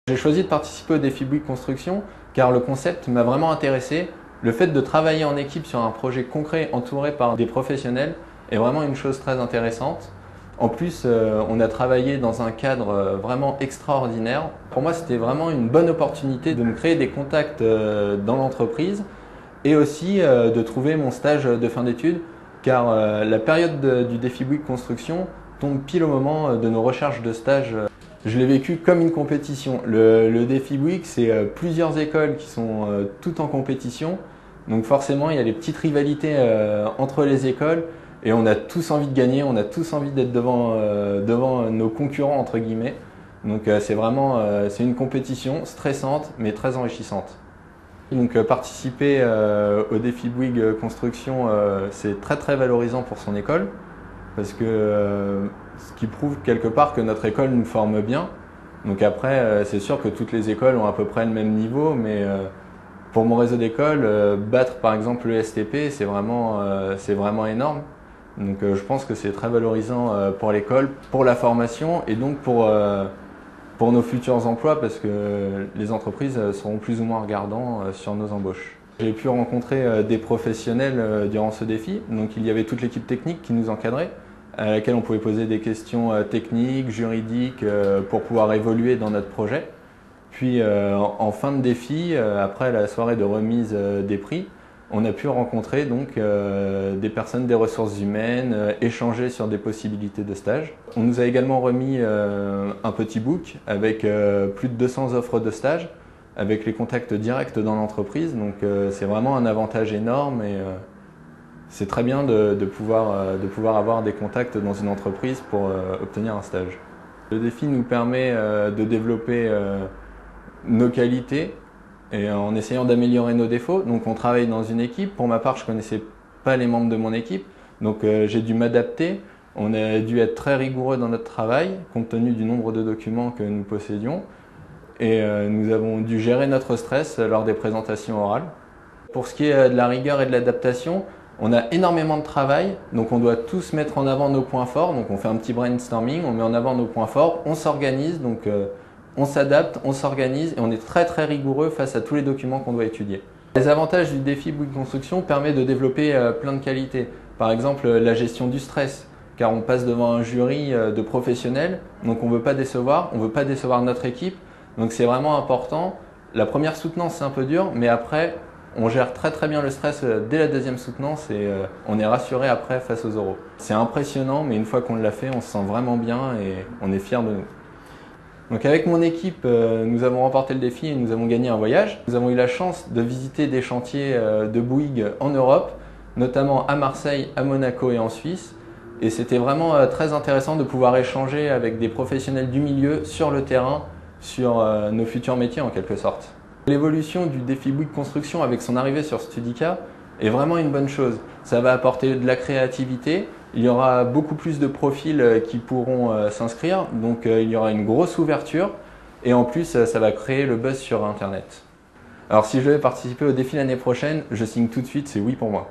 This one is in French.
J'ai choisi de participer au défi Bouygues Construction car le concept m'a vraiment intéressé. Le fait de travailler en équipe sur un projet concret entouré par des professionnels est vraiment une chose très intéressante. En plus, on a travaillé dans un cadre vraiment extraordinaire. Pour moi, c'était vraiment une bonne opportunité de me créer des contacts dans l'entreprise et aussi de trouver mon stage de fin d'études car la période du défi Bouygues Construction tombe pile au moment de nos recherches de stage. Je l'ai vécu comme une compétition. Le défi Bouygues, c'est plusieurs écoles qui sont toutes en compétition. Donc forcément, il y a des petites rivalités entre les écoles et on a tous envie de gagner, on a tous envie d'être devant nos concurrents entre guillemets. Donc c'est une compétition stressante mais très enrichissante. Donc participer au défi Bouygues Construction, c'est très valorisant pour son école parce que ce qui prouve quelque part que notre école nous forme bien. Donc après, c'est sûr que toutes les écoles ont à peu près le même niveau, mais pour mon réseau d'écoles, battre par exemple le STP, c'est vraiment énorme. Donc je pense que c'est très valorisant pour l'école, pour la formation et donc pour nos futurs emplois parce que les entreprises seront plus ou moins regardants sur nos embauches. J'ai pu rencontrer des professionnels durant ce défi, donc il y avait toute l'équipe technique qui nous encadrait, à laquelle on pouvait poser des questions techniques, juridiques pour pouvoir évoluer dans notre projet. Puis en fin de défi, après la soirée de remise des prix, on a pu rencontrer donc des personnes des ressources humaines, échanger sur des possibilités de stage. On nous a également remis un petit book avec plus de 200 offres de stage, avec les contacts directs dans l'entreprise. Donc c'est vraiment un avantage énorme et c'est très bien de pouvoir avoir des contacts dans une entreprise pour obtenir un stage. Le défi nous permet de développer nos qualités et en essayant d'améliorer nos défauts. Donc on travaille dans une équipe. Pour ma part, je ne connaissais pas les membres de mon équipe, donc j'ai dû m'adapter. On a dû être très rigoureux dans notre travail, compte tenu du nombre de documents que nous possédions. Et nous avons dû gérer notre stress lors des présentations orales. Pour ce qui est de la rigueur et de l'adaptation, on a énormément de travail, donc on doit tous mettre en avant nos points forts. Donc on fait un petit brainstorming, on met en avant nos points forts, on s'organise, donc on s'adapte, on s'organise et on est très rigoureux face à tous les documents qu'on doit étudier. Les avantages du défi Bouygues Construction permettent de développer plein de qualités. Par exemple, la gestion du stress, car on passe devant un jury de professionnels, donc on ne veut pas décevoir notre équipe. Donc c'est vraiment important. La première soutenance, c'est un peu dur, mais après, on gère très bien le stress dès la deuxième soutenance et on est rassuré après face aux oraux. C'est impressionnant, mais une fois qu'on l'a fait, on se sent vraiment bien et on est fiers de nous. Donc avec mon équipe, nous avons remporté le défi et nous avons gagné un voyage. Nous avons eu la chance de visiter des chantiers de Bouygues en Europe, notamment à Marseille, à Monaco et en Suisse. Et c'était vraiment très intéressant de pouvoir échanger avec des professionnels du milieu sur le terrain, sur nos futurs métiers en quelque sorte. L'évolution du défi Bouygues Construction avec son arrivée sur Studica est vraiment une bonne chose. Ça va apporter de la créativité, il y aura beaucoup plus de profils qui pourront s'inscrire, donc il y aura une grosse ouverture et en plus ça va créer le buzz sur Internet. Alors si je devais participer au défi l'année prochaine, je signe tout de suite, c'est oui pour moi.